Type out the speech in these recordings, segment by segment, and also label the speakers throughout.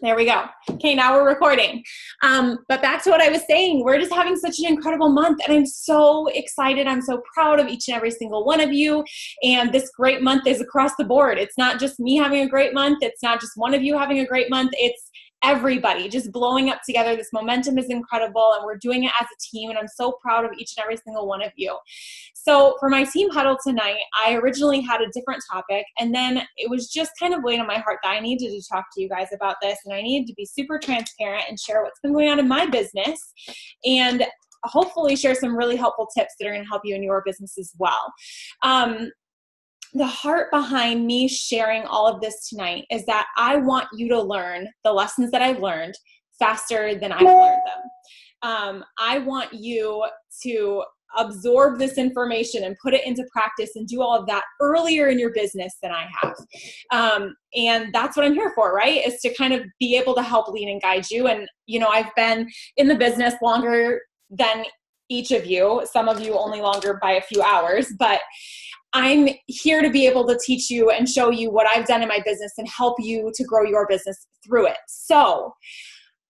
Speaker 1: There we go. Okay, now we're recording. But back to what I was saying, we're just having such an incredible month, and I'm so excited. I'm so proud of each and every single one of you. And this great month is across the board. It's not just me having a great month. It's not just one of you having a great month. It's everybody just blowing up together. This momentum is incredible, and we're doing it as a team, and I'm so proud of each and every single one of you. So for my team huddle tonight, I originally had a different topic, and then it was just kind of weighing on my heart that I needed to talk to you guys about this, and I needed to be super transparent and share what's been going on in my business, and hopefully share some really helpful tips that are going to help you in your business as well. The heart behind me sharing all of this tonight is that I want you to learn the lessons that I've learned faster than I've learned them. I want you to absorb this information and put it into practice and do all of that earlier in your business than I have. And that's what I'm here for, right? Is to kind of be able to help lead and guide you. And, I've been in the business longer than each of you, some of you only longer by a few hours, but I'm here to be able to teach you and show you what I've done in my business and help you to grow your business through it. So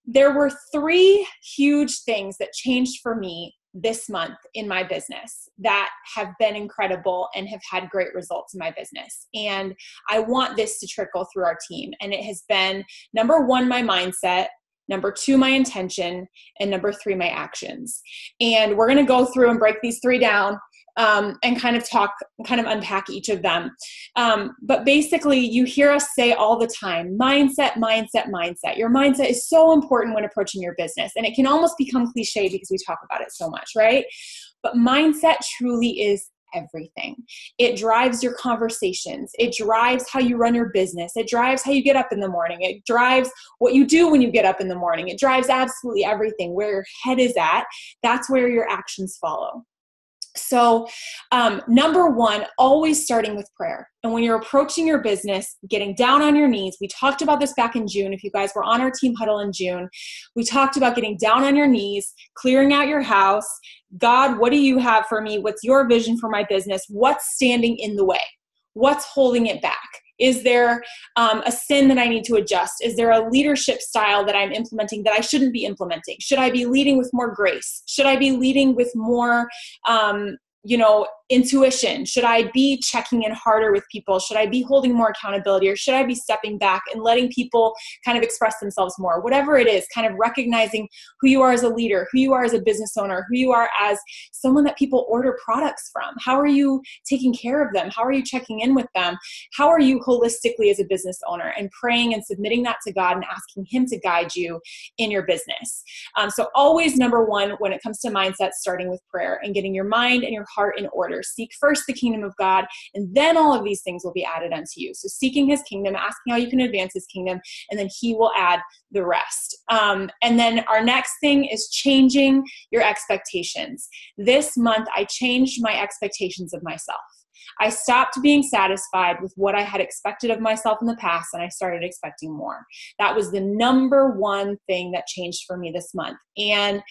Speaker 1: there were 3 huge things that changed for me this month in my business that have been incredible and have had great results in my business. And I want this to trickle through our team. And it has been, number 1, my mindset, number 2, my intention, and number 3, my actions. And we're going to go through and break these 3 down and kind of unpack each of them. But basically, you hear us say all the time, mindset, mindset, mindset. Your mindset is so important when approaching your business. And it can almost become cliche because we talk about it so much, right? But mindset truly is everything. It drives your conversations. It drives how you run your business. It drives how you get up in the morning. It drives what you do when you get up in the morning. It drives absolutely everything. Where your head is at, that's where your actions follow. So number 1, always starting with prayer. And when you're approaching your business, getting down on your knees, we talked about this back in June. If you guys were on our team huddle in June, we talked about getting down on your knees, clearing out your house. God, what do you have for me? What's your vision for my business? What's standing in the way? What's holding it back? Is there a sin that I need to adjust? Is there a leadership style that I'm implementing that I shouldn't be implementing? Should I be leading with more grace? Should I be leading with more, intuition? Should I be checking in harder with people? Should I be holding more accountability, or should I be stepping back and letting people kind of express themselves more? Whatever it is, kind of recognizing who you are as a leader, who you are as a business owner, who you are as someone that people order products from. How are you taking care of them? How are you checking in with them? How are you holistically as a business owner? And praying and submitting that to God and asking Him to guide you in your business. So always number 1, when it comes to mindset, starting with prayer and getting your mind and your heart in order. Seek first the kingdom of God, and then all of these things will be added unto you. So seeking His kingdom, asking how you can advance His kingdom, and then He will add the rest. And then our next thing is changing your expectations. This month, I changed my expectations of myself. I stopped being satisfied with what I had expected of myself in the past, and I started expecting more. That was the number 1 thing that changed for me this month. And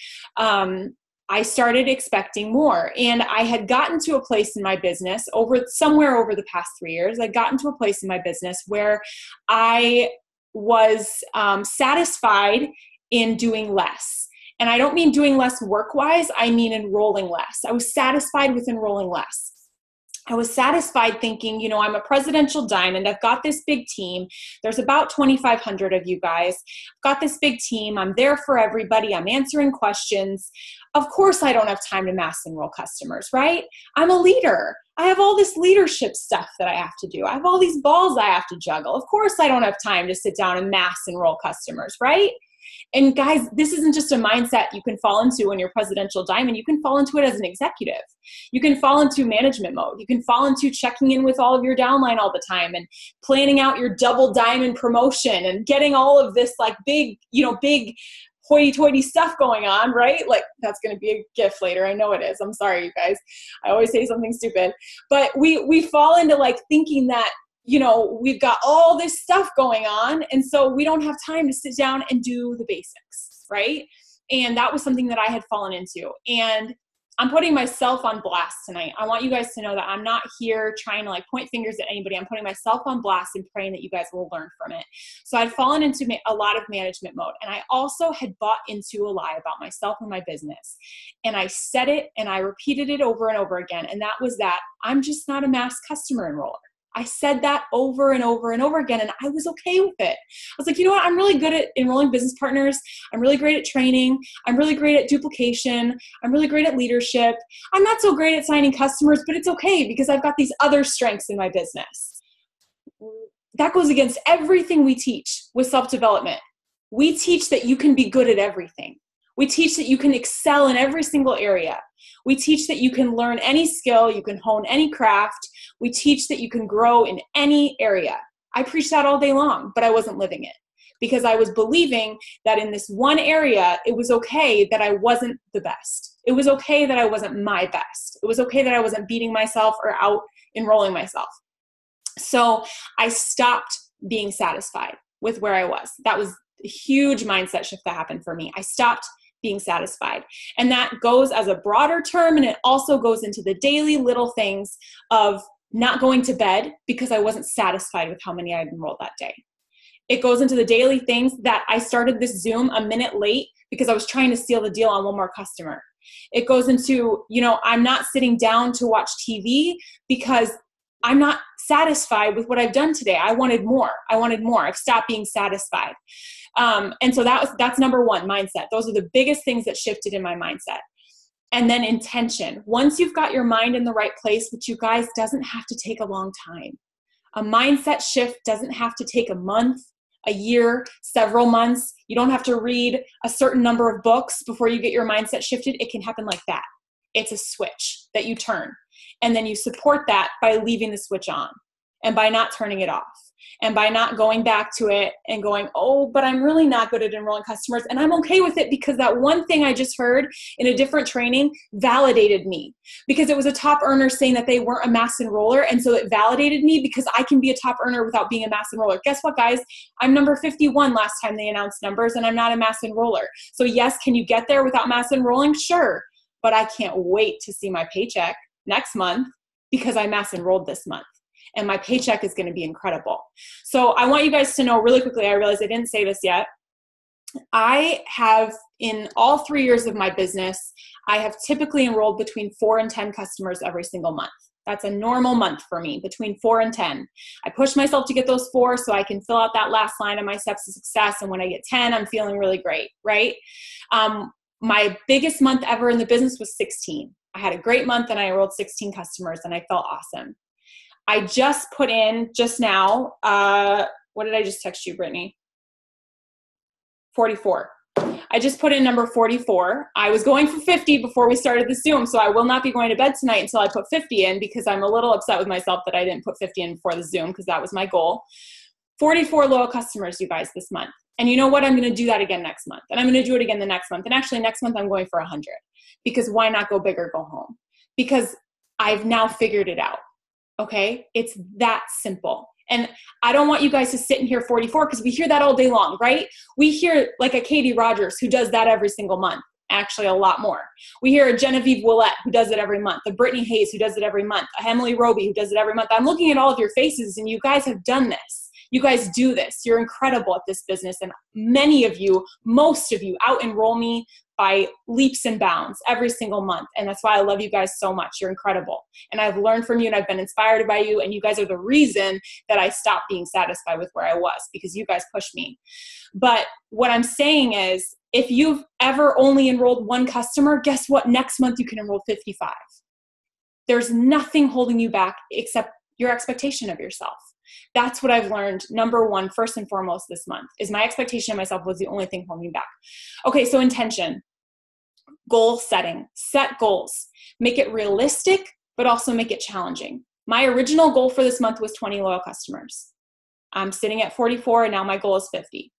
Speaker 1: I started expecting more. And I had gotten to a place in my business somewhere over the past 3 years, I'd gotten to a place in my business where I was satisfied in doing less. And I don't mean doing less work-wise, I mean enrolling less. I was satisfied with enrolling less. I was satisfied thinking, I'm a presidential diamond. I've got this big team. There's about 2,500 of you guys. I've got this big team. I'm there for everybody. I'm answering questions. Of course, I don't have time to mass enroll customers, right? I'm a leader. I have all this leadership stuff that I have to do. I have all these balls I have to juggle. Of course, I don't have time to sit down and mass enroll customers, right? And guys, this isn't just a mindset you can fall into when you're presidential diamond. You can fall into it as an executive. You can fall into management mode. You can fall into checking in with all of your downline all the time and planning out your double diamond promotion and getting all of this like big hoity-toity stuff going on, right? Like that's going to be a gift later. I know it is. I'm sorry, you guys. I always say something stupid. But we fall into like thinking that we've got all this stuff going on. And so we don't have time to sit down and do the basics, right? And that was something that I had fallen into. And I'm putting myself on blast tonight. I want you guys to know that I'm not here trying to like point fingers at anybody. I'm putting myself on blast and praying that you guys will learn from it. So I'd fallen into a lot of management mode. And I also had bought into a lie about myself and my business. And I said it and I repeated it over and over again. And that was that I'm just not a mass customer enroller. I said that over and over and over again, and I was okay with it. I was like, you know what? I'm really good at enrolling business partners. I'm really great at training. I'm really great at duplication. I'm really great at leadership. I'm not so great at signing customers, but it's okay because I've got these other strengths in my business. That goes against everything we teach with self-development. We teach that you can be good at everything. We teach that you can excel in every single area. We teach that you can learn any skill, you can hone any craft. We teach that you can grow in any area. I preached that all day long, but I wasn't living it because I was believing that in this one area, it was okay that I wasn't the best. It was okay that I wasn't my best. It was okay that I wasn't beating myself or out enrolling myself. So I stopped being satisfied with where I was. That was a huge mindset shift that happened for me. I stopped being satisfied. And that goes as a broader term, and it also goes into the daily little things of not going to bed because I wasn't satisfied with how many I had enrolled that day. It goes into the daily things that I started this Zoom a minute late because I was trying to steal the deal on one more customer. It goes into, I'm not sitting down to watch TV because I'm not satisfied with what I've done today. I wanted more. I've stopped being satisfied. And so that's number one, mindset. Those are the biggest things that shifted in my mindset. And then intention. Once you've got your mind in the right place, which you guys doesn't have to take a long time. A mindset shift doesn't have to take a month, a year, several months. You don't have to read a certain number of books before you get your mindset shifted. It can happen like that. It's a switch that you turn. And then you support that by leaving the switch on and by not turning it off. And by not going back to it and going, oh, but I'm really not good at enrolling customers. And I'm okay with it because that one thing I just heard in a different training validated me because it was a top earner saying that they weren't a mass enroller. And so it validated me because I can be a top earner without being a mass enroller. Guess what, guys? I'm number 51 last time they announced numbers and I'm not a mass enroller. So yes, can you get there without mass enrolling? Sure. But I can't wait to see my paycheck next month because I mass enrolled this month. And my paycheck is going to be incredible. So I want you guys to know really quickly, I realize I didn't say this yet. I have, in all 3 years of my business, I have typically enrolled between 4 and 10 customers every single month. That's a normal month for me, between 4 and 10. I push myself to get those 4 so I can fill out that last line of my steps to success. And when I get 10, I'm feeling really great, right? My biggest month ever in the business was 16. I had a great month and I enrolled 16 customers and I felt awesome. I just put in just now, what did I just text you, Brittany? 44. I just put in number 44. I was going for 50 before we started the Zoom, so I will not be going to bed tonight until I put 50 in because I'm a little upset with myself that I didn't put 50 in before the Zoom because that was my goal. 44 loyal customers, you guys, this month. And you know what? I'm going to do that again next month. And I'm going to do it again the next month. And actually next month I'm going for 100 because why not go big or go home? Because I've now figured it out. Okay, it's that simple. And I don't want you guys to sit and hear 44 because we hear that all day long, right? We hear like a Katie Rogers who does that every single month, actually a lot more. We hear a Genevieve Willette who does it every month, a Brittany Hayes who does it every month, a Emily Roby who does it every month. I'm looking at all of your faces and you guys have done this. You guys do this. You're incredible at this business. And many of you, most of you out enroll me by leaps and bounds every single month. And that's why I love you guys so much. You're incredible. And I've learned from you and I've been inspired by you. And you guys are the reason that I stopped being satisfied with where I was because you guys pushed me. But what I'm saying is if you've ever only enrolled one customer, guess what? Next month you can enroll 55. There's nothing holding you back except your expectation of yourself. That's what I've learned. Number one, first and foremost this month, is my expectation of myself was the only thing holding me back. Okay, so intention, goal setting, set goals, make it realistic, but also make it challenging. My original goal for this month was 20 loyal customers. I'm sitting at 44 and now my goal is 50.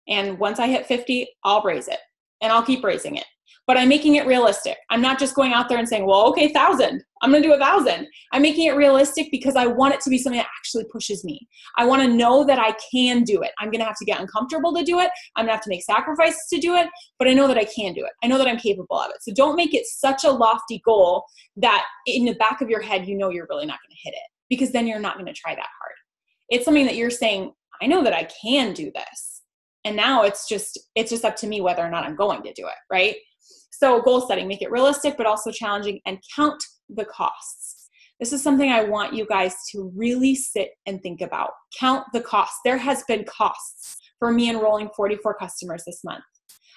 Speaker 1: And once I hit 50, I'll raise it. and I'll keep raising it. But I'm making it realistic. I'm not just going out there and saying, well, okay, 1,000. I'm going to do 1,000. I'm making it realistic because I want it to be something that actually pushes me. I want to know that I can do it. I'm going to have to get uncomfortable to do it. I'm going to have to make sacrifices to do it, but I know that I can do it. I know that I'm capable of it. So don't make it such a lofty goal that in the back of your head, you know you're really not going to hit it, because then you're not going to try that hard. It's something that you're saying, I know that I can do this. And now it's just up to me whether or not I'm going to do it, right? So goal setting, make it realistic, but also challenging, and count the costs. This is something I want you guys to really sit and think about. Count the costs. There has been costs for me enrolling 44 customers this month.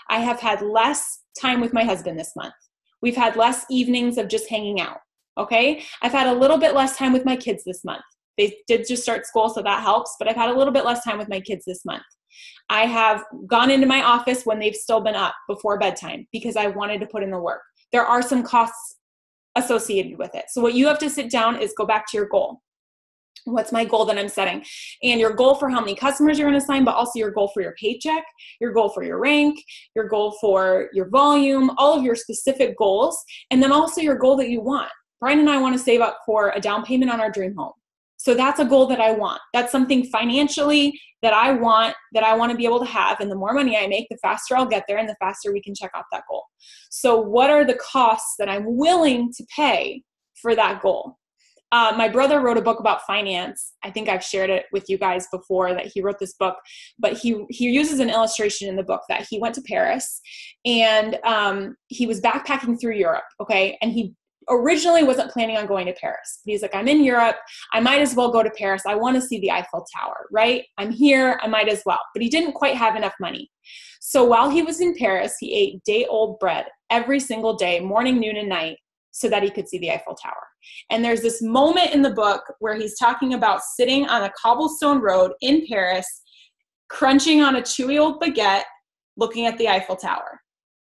Speaker 1: I have had less time with my husband this month. We've had less evenings of just hanging out, okay? I've had a little bit less time with my kids this month. They did just start school, so that helps, but I've had a little bit less time with my kids this month. I have gone into my office when they've still been up before bedtime because I wanted to put in the work. There are some costs associated with it. So what you have to sit down is go back to your goal. What's my goal that I'm setting? And your goal for how many customers you're going to sign, but also your goal for your paycheck, your goal for your rank, your goal for your volume, all of your specific goals, and then also your goal that you want. Brian and I want to save up for a down payment on our dream home. So that's a goal that I want. That's something financially that I want to be able to have. And the more money I make, the faster I'll get there and the faster we can check off that goal. So what are the costs that I'm willing to pay for that goal? My brother wrote a book about finance. I think I've shared it with you guys before that he wrote this book, but he uses an illustration in the book that he went to Paris and he was backpacking through Europe, okay? And he originally wasn't planning on going to Paris. He's like, I'm in Europe. I might as well go to Paris. I want to see the Eiffel Tower, right? I'm here. I might as well. But he didn't quite have enough money. So while he was in Paris, he ate day-old bread every single day, morning, noon, and night, so that he could see the Eiffel Tower. And there's this moment in the book where he's talking about sitting on a cobblestone road in Paris, crunching on a chewy old baguette, looking at the Eiffel Tower.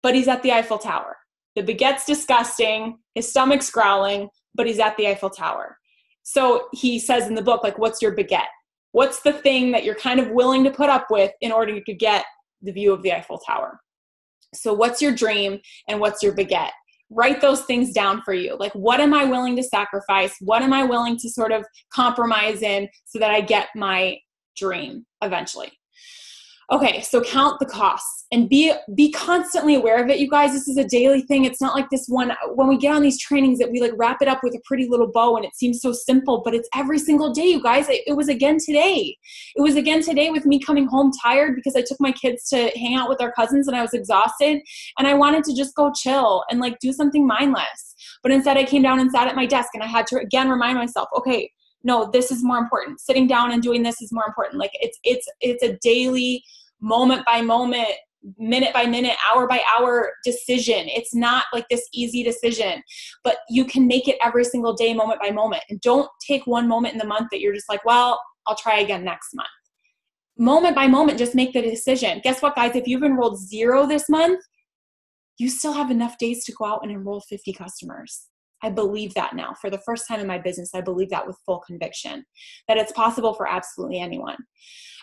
Speaker 1: But he's at the Eiffel Tower. The baguette's disgusting, his stomach's growling, but he's at the Eiffel Tower. So he says in the book, like, what's your baguette? What's the thing that you're kind of willing to put up with in order to get the view of the Eiffel Tower? So what's your dream and what's your baguette? Write those things down for you. Like, what am I willing to sacrifice? What am I willing to sort of compromise in so that I get my dream eventually? Okay, so count the costs and be constantly aware of it, you guys. This is a daily thing. It's not like this one, when we get on these trainings that we like wrap it up with a pretty little bow and it seems so simple, but it's every single day, you guys. It was again today. It was again today with me coming home tired because I took my kids to hang out with our cousins and I was exhausted and I wanted to just go chill and like do something mindless. But instead I came down and sat at my desk and I had to again remind myself, okay, no, this is more important. Sitting down and doing this is more important. Like it's a daily, moment by moment, minute by minute, hour by hour decision. It's not like this easy decision, but you can make it every single day, moment by moment. And don't take one moment in the month that you're just like, well, I'll try again next month. Moment by moment, just make the decision. Guess what, guys? If you've enrolled 0 this month, you still have enough days to go out and enroll 50 customers. I believe that now. For the first time in my business, I believe that with full conviction, that it's possible for absolutely anyone.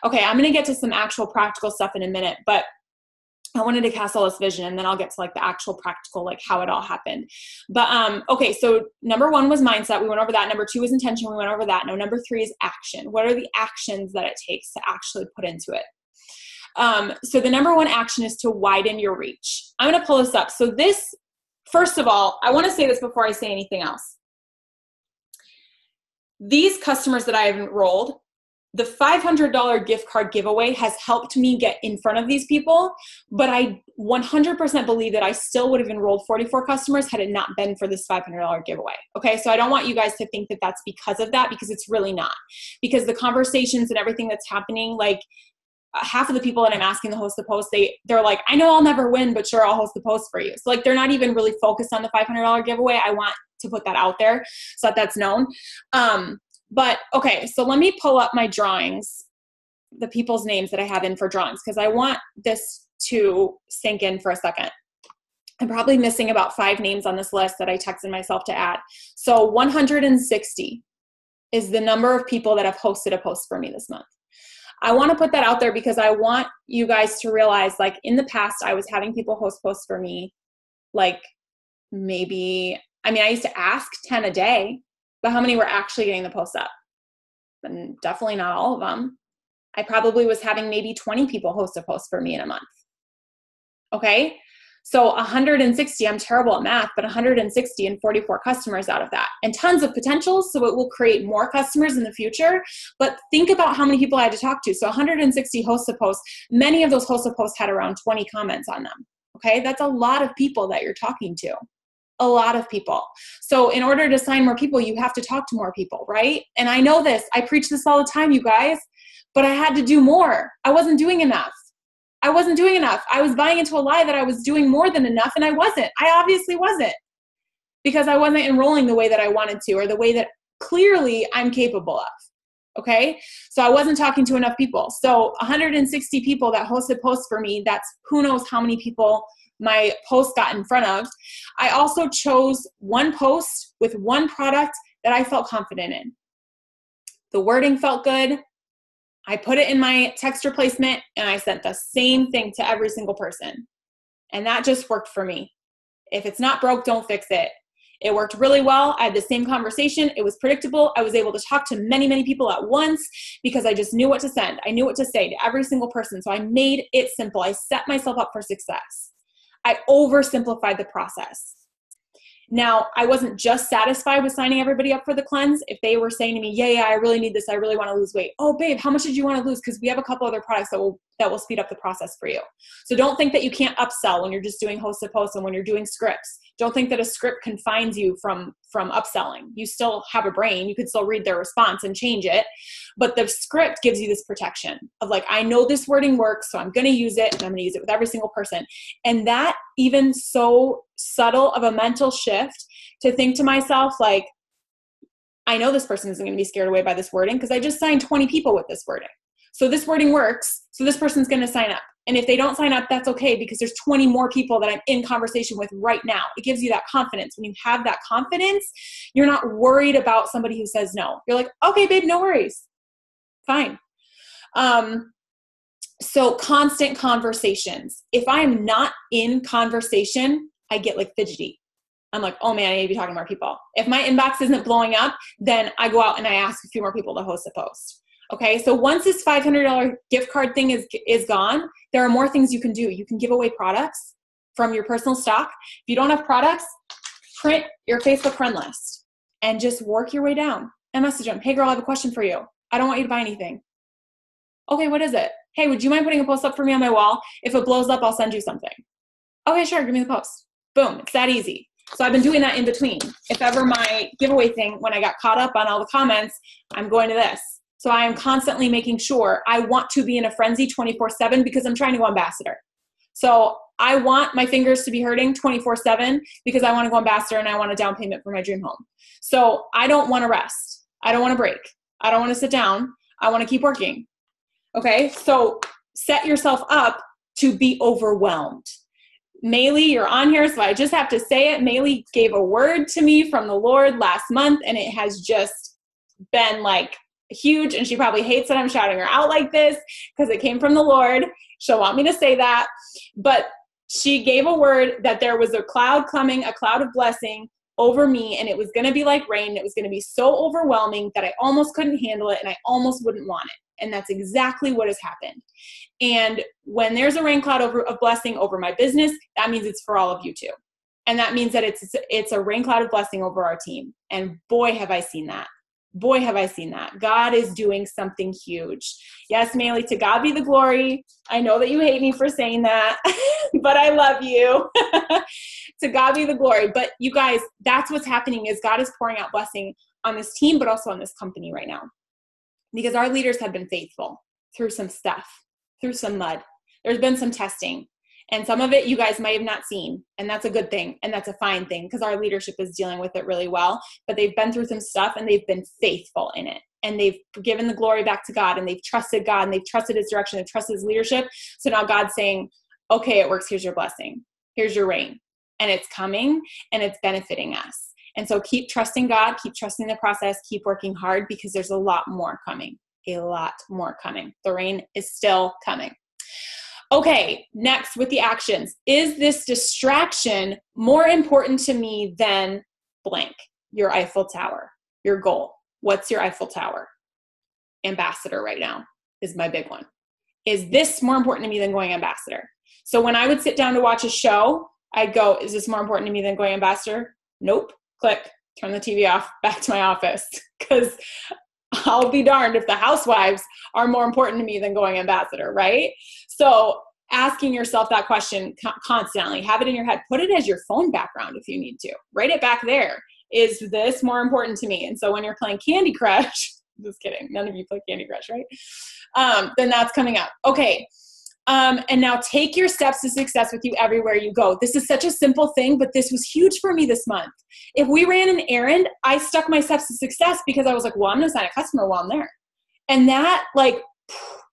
Speaker 1: Okay, I'm going to get to some actual practical stuff in a minute, but I wanted to cast all this vision and then I'll get to like the actual practical, like how it all happened. But okay, so number 1 was mindset. We went over that. Number 2 was intention. We went over that. Now, number 3 is action. What are the actions that it takes to actually put into it? So the number 1 action is to widen your reach. I'm going to pull this up. So this, first of all, I want to say this before I say anything else. These customers that I have enrolled, the $500 gift card giveaway has helped me get in front of these people, but I 100% believe that I still would have enrolled 44 customers had it not been for this $500 giveaway. Okay, so I don't want you guys to think that that's because of that, because it's really not. Because the conversations and everything that's happening, like half of the people that I'm asking to host the post, they're like, I know I'll never win, but sure, I'll host the post for you. So like they're not even really focused on the $500 giveaway. I want to put that out there so that that's known. But okay, so let me pull up my drawings, the people's names that I have in for drawings, because I want this to sink in for a second. I'm probably missing about 5 names on this list that I texted myself to add. So 160 is the number of people that have hosted a post for me this month. I want to put that out there because I want you guys to realize, like, in the past, I was having people host posts for me, like, maybe, I used to ask 10 a day, but how many were actually getting the posts up? And definitely not all of them. I probably was having maybe 20 people host a post for me in a month. Okay. So 160, I'm terrible at math, but 160 and 44 customers out of that, and tons of potential. So it will create more customers in the future. But think about how many people I had to talk to. So 160 host a post. Many of those host a posts had around 20 comments on them. Okay. That's a lot of people that you're talking to. A lot of people. So in order to sign more people, you have to talk to more people, right? And I know this. I preach this all the time, you guys, but I had to do more. I wasn't doing enough. I was buying into a lie that I was doing more than enough, and I wasn't. I obviously wasn't, because I wasn't enrolling the way that I wanted to, or the way that clearly I'm capable of. Okay. So I wasn't talking to enough people. So 160 people that hosted posts for me, that's who knows how many people my post got in front of. I also chose one post with one product that I felt confident in. The wording felt good. I put it in my text replacement, and I sent the same thing to every single person. And that just worked for me. If it's not broke, don't fix it. It worked really well. I had the same conversation. It was predictable. I was able to talk to many, many people at once because I just knew what to send. I knew what to say to every single person. So I made it simple. I set myself up for success. I oversimplified the process. Now, I wasn't just satisfied with signing everybody up for the cleanse. If they were saying to me, yeah, I really need this. I really want to lose weight. Oh, babe, how much did you want to lose? Because we have a couple other products that will speed up the process for you. So don't think that you can't upsell when you're just doing host to post and when you're doing scripts. Don't think that a script confines you from upselling. You still have a brain. You could still read their response and change it. But the script gives you this protection of, like, I know this wording works, so I'm going to use it, and I'm going to use it with every single person. And that, even so subtle of a mental shift, to think to myself, like, I know this person isn't going to be scared away by this wording because I just signed 20 people with this wording. So this wording works, so this person's going to sign up. And if they don't sign up, that's okay, because there's 20 more people that I'm in conversation with right now. It gives you that confidence. When you have that confidence, you're not worried about somebody who says no. You're like, okay, babe, no worries. Fine. So constant conversations. If I'm not in conversation, I get, like, fidgety. I'm like, oh man, I need to be talking to more people. If my inbox isn't blowing up, then I go out and I ask a few more people to host a post. Okay. So once this $500 gift card thing is gone, there are more things you can do. You can give away products from your personal stock. If you don't have products, print your Facebook friend list and just work your way down and message them. Hey girl, I have a question for you. I don't want you to buy anything. Okay, what is it? Hey, would you mind putting a post up for me on my wall? If it blows up, I'll send you something. Okay, sure, give me the post. Boom, it's that easy. So I've been doing that in between. If ever my giveaway thing, when I got caught up on all the comments, I'm going to this. So I am constantly making sure I want to be in a frenzy 24/7 because I'm trying to go ambassador. So I want my fingers to be hurting 24/7 because I want to go ambassador and I want a down payment for my dream home. So I don't want to rest. I don't want to break. I don't want to sit down. I want to keep working. Okay, so set yourself up to be overwhelmed. Maylee, you're on here, so I just have to say it. Maylee gave a word to me from the Lord last month, and it has just been, like, huge, and she probably hates that I'm shouting her out like this because it came from the Lord. She'll want me to say that, but she gave a word that there was a cloud coming, a cloud of blessing over me, and it was going to be like rain. It was going to be so overwhelming that I almost couldn't handle it, and I almost wouldn't want it. And that's exactly what has happened. And when there's a rain cloud of blessing over my business, that means it's for all of you too. And that means that it's a rain cloud of blessing over our team. And boy, have I seen that. Boy, have I seen that. God is doing something huge. Yes, Maylee, to God be the glory. I know that you hate me for saying that, but I love you. To God be the glory. But you guys, that's what's happening, is God is pouring out blessing on this team, but also on this company right now. Because our leaders have been faithful through some stuff, through some mud. There's been some testing. And some of it you guys might have not seen. And that's a good thing. And that's a fine thing because our leadership is dealing with it really well. But they've been through some stuff and they've been faithful in it. And they've given the glory back to God, and they've trusted God, and they've trusted his direction, they've trusted his leadership. So now God's saying, okay, it works. Here's your blessing. Here's your rain. And it's coming and it's benefiting us. And so keep trusting God, keep trusting the process, keep working hard because there's a lot more coming. a lot more coming. The rain is still coming. Okay, next with the actions. Is this distraction more important to me than blank? Your Eiffel Tower, your goal. What's your Eiffel Tower? Ambassador right now is my big one. Is this more important to me than going ambassador? So when I would sit down to watch a show, I'd go, is this more important to me than going ambassador? Nope. Click, turn the TV off, back to my office. Because I'll be darned if the housewives are more important to me than going ambassador, right? So asking yourself that question constantly, have it in your head, put it as your phone background if you need to. Write it back there. Is this more important to me? And so when you're playing Candy Crush, just kidding, none of you play Candy Crush, right? Then that's coming up. Okay. And now take your steps to success with you everywhere you go. This is such a simple thing, but this was huge for me this month. If we ran an errand, I stuck my steps to success because I was like, well, I'm going to sign a customer while I'm there. And that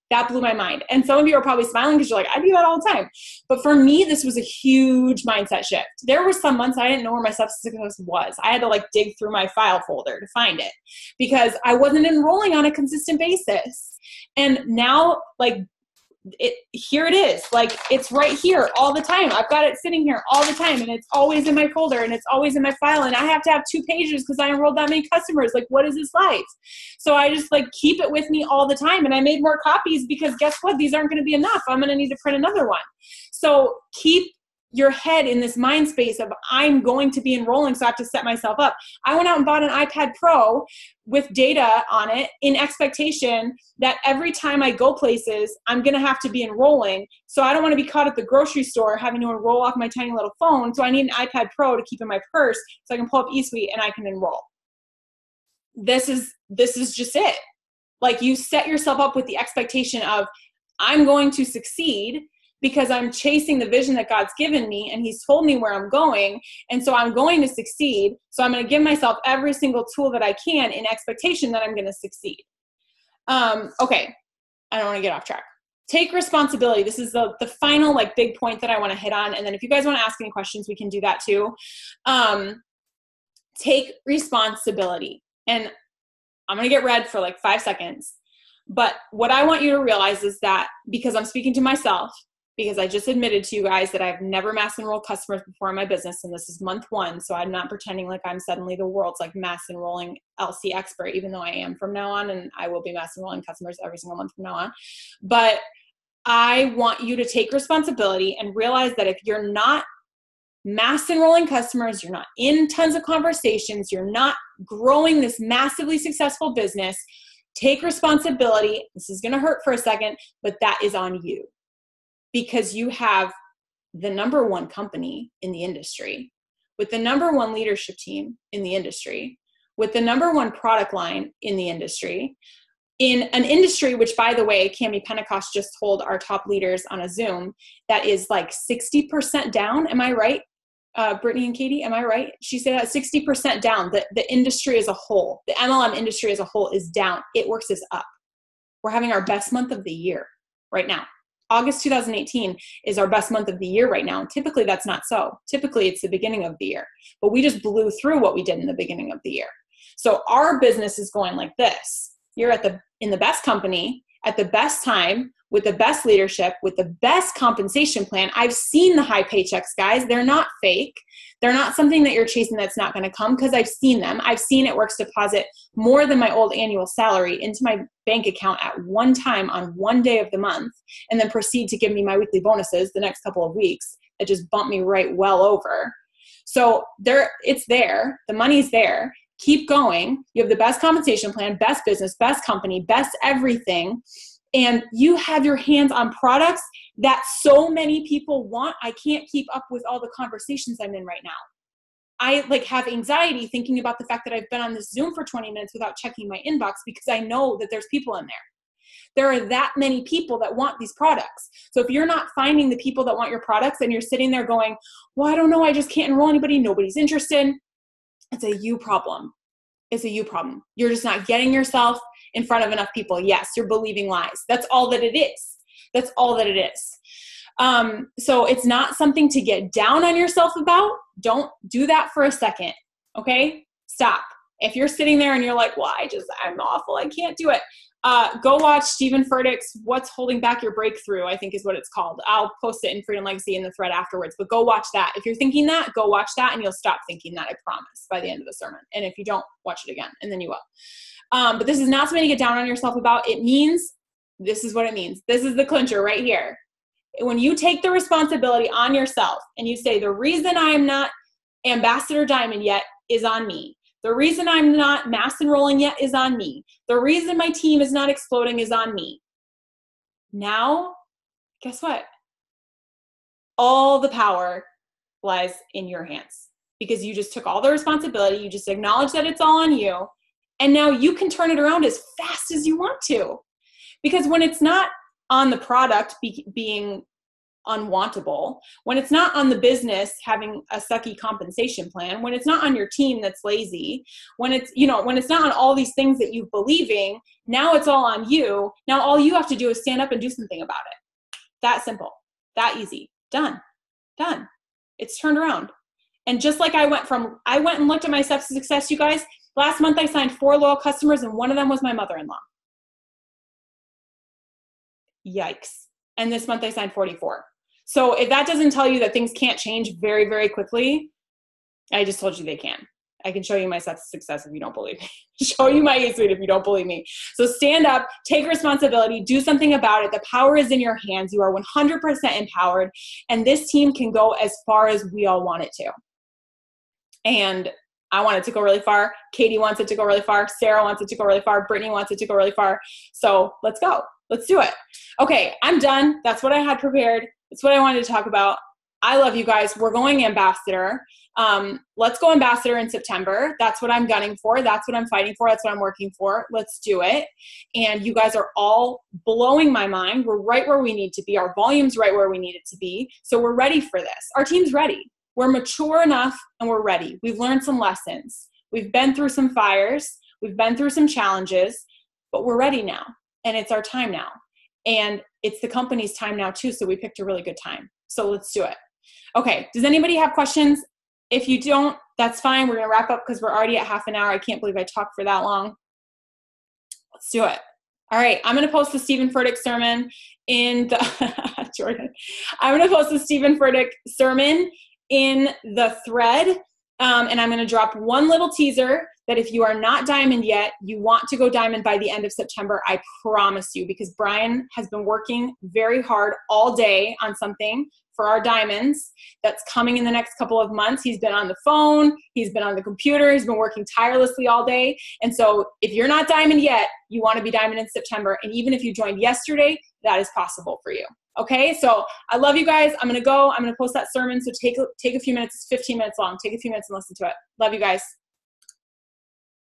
Speaker 1: that blew my mind. And some of you are probably smiling because you're like, I do that all the time. But for me, this was a huge mindset shift. There were some months I didn't know where my steps to success was. I had to dig through my file folder to find it because I wasn't enrolling on a consistent basis. And now here it is. It's right here all the time. I've got it sitting here all the time and it's always in my folder and it's always in my file. And I have to have 2 pages because I enrolled that many customers. What is this life? So I just keep it with me all the time. And I made more copies because guess what? These aren't going to be enough. I'm going to need to print another one. So keep your head in this mind space of I'm going to be enrolling, so I have to set myself up. I went out and bought an iPad Pro with data on it in expectation that every time I go places, I'm going to have to be enrolling. So I don't want to be caught at the grocery store having to enroll off my tiny little phone. So I need an iPad Pro to keep in my purse so I can pull up eSuite and I can enroll. This is just it. You set yourself up with the expectation of I'm going to succeed because I'm chasing the vision that God's given me and he's told me where I'm going. And so I'm going to succeed. So I'm going to give myself every single tool that I can in expectation that I'm going to succeed. Okay. I don't want to get off track. Take responsibility. This is the final big point that I want to hit on. And then if you guys want to ask any questions, we can do that too. Take responsibility. And I'm going to get red for 5 seconds. But what I want you to realize is that because I'm speaking to myself, because I just admitted to you guys that I've never mass enrolled customers before in my business, and this is month 1, so I'm not pretending like I'm suddenly the world's mass enrolling LC expert, even though I am from now on, and I will be mass enrolling customers every single month from now on. But I want you to take responsibility and realize that if you're not mass enrolling customers, you're not in tons of conversations, you're not growing this massively successful business, take responsibility. This is going to hurt for a second, but that is on you. Because you have the number 1 company in the industry, with the number 1 leadership team in the industry, with the number 1 product line in the industry, in an industry which, by the way, Cami Pentecost just told our top leaders on a Zoom, that is 60% down. Am I right? Brittany and Katie, am I right? She said that 60% down. The industry as a whole, the MLM industry as a whole is down. It works is up. We're having our best month of the year right now. August 2018 is our best month of the year right now. And typically that's not so. Typically it's the beginning of the year, but we just blew through what we did in the beginning of the year. So our business is going like this. You're in the best company at the best time with the best leadership, with the best compensation plan. I've seen the high paychecks, guys. They're not fake. They're not something that you're chasing that's not going to come because I've seen them. I've seen it works deposit more than my old annual salary into my bank account at one time on one day of the month and then proceed to give me my weekly bonuses the next couple of weeks that just bump me right well over. So it's there. The money's there. Keep going. You have the best compensation plan, best business, best company, best everything. And you have your hands on products that so many people want. I can't keep up with all the conversations I'm in right now. I have anxiety thinking about the fact that I've been on this Zoom for 20 minutes without checking my inbox because I know that there's people in there. There are that many people that want these products. So if you're not finding the people that want your products and you're sitting there going, well, I don't know, I just can't enroll anybody, nobody's interested, it's a you problem. It's a you problem. You're just not getting yourself in front of enough people. Yes, you're believing lies. That's all that it is. That's all that it is. So it's not something to get down on yourself about. Don't do that for a second. Okay? Stop. If you're sitting there and you're like, well, I'm awful, I can't do it. Go watch Stephen Furtick's What's Holding Back Your Breakthrough, I think is what it's called. I'll post it in Freedom Legacy in the thread afterwards, but go watch that. If you're thinking that, go watch that and you'll stop thinking that, I promise, by the end of the sermon. And if you don't, watch it again and then you will. But this is not something to get down on yourself about. It means, this is what it means. This is the clincher right here. When you take the responsibility on yourself and you say, the reason I am not Ambassador Diamond yet is on me. The reason I'm not mass enrolling yet is on me. The reason my team is not exploding is on me. Now, guess what? All the power lies in your hands because you just took all the responsibility. You just acknowledged that it's all on you. And now you can turn it around as fast as you want to. Because when it's not on the product being unwantable, when it's not on the business having a sucky compensation plan, when it's not on your team that's lazy, when it's, when it's not on all these things that you're believing, now it's all on you. Now all you have to do is stand up and do something about it. That simple, that easy, done. It's turned around. And just like I went and looked at my success, you guys, last month I signed 4 loyal customers and one of them was my mother-in-law. Yikes. And this month I signed 44. So if that doesn't tell you that things can't change very, very quickly, I just told you they can. I can show you my success if you don't believe me. Show you my E-Suite if you don't believe me. So stand up, take responsibility, do something about it. The power is in your hands. You are 100% empowered. And this team can go as far as we all want it to. And I want it to go really far. Katie wants it to go really far. Sarah wants it to go really far. Brittany wants it to go really far. So let's go. Let's do it. Okay, I'm done. That's what I had prepared. That's what I wanted to talk about. I love you guys. We're going ambassador. Let's go ambassador in September. That's what I'm gunning for. That's what I'm fighting for. That's what I'm working for. Let's do it. And you guys are all blowing my mind. We're right where we need to be. Our volume's right where we need it to be. So we're ready for this. Our team's ready. We're mature enough and we're ready. We've learned some lessons. We've been through some fires. We've been through some challenges, but we're ready now. And it's our time now. And it's the company's time now too. So we picked a really good time. So let's do it. Okay. Does anybody have questions? If you don't, that's fine. We're going to wrap up because we're already at half an hour. I can't believe I talked for that long. Let's do it. All right. I'm going to post the Stephen Furtick sermon in the, Jordan, I'm going to post the Stephen Furtick sermon in the thread. And I'm going to drop one little teaser that if you are not diamond yet, you want to go diamond by the end of September, I promise you, because Brian has been working very hard all day on something for our diamonds that's coming in the next couple of months. He's been on the phone, he's been on the computer, he's been working tirelessly all day. And so if you're not diamond yet, you want to be diamond in September. And even if you joined yesterday, that is possible for you. Okay, so I love you guys. I'm going to go. I'm going to post that sermon. So take a few minutes. It's 15 minutes long. Take a few minutes and listen to it. Love you guys.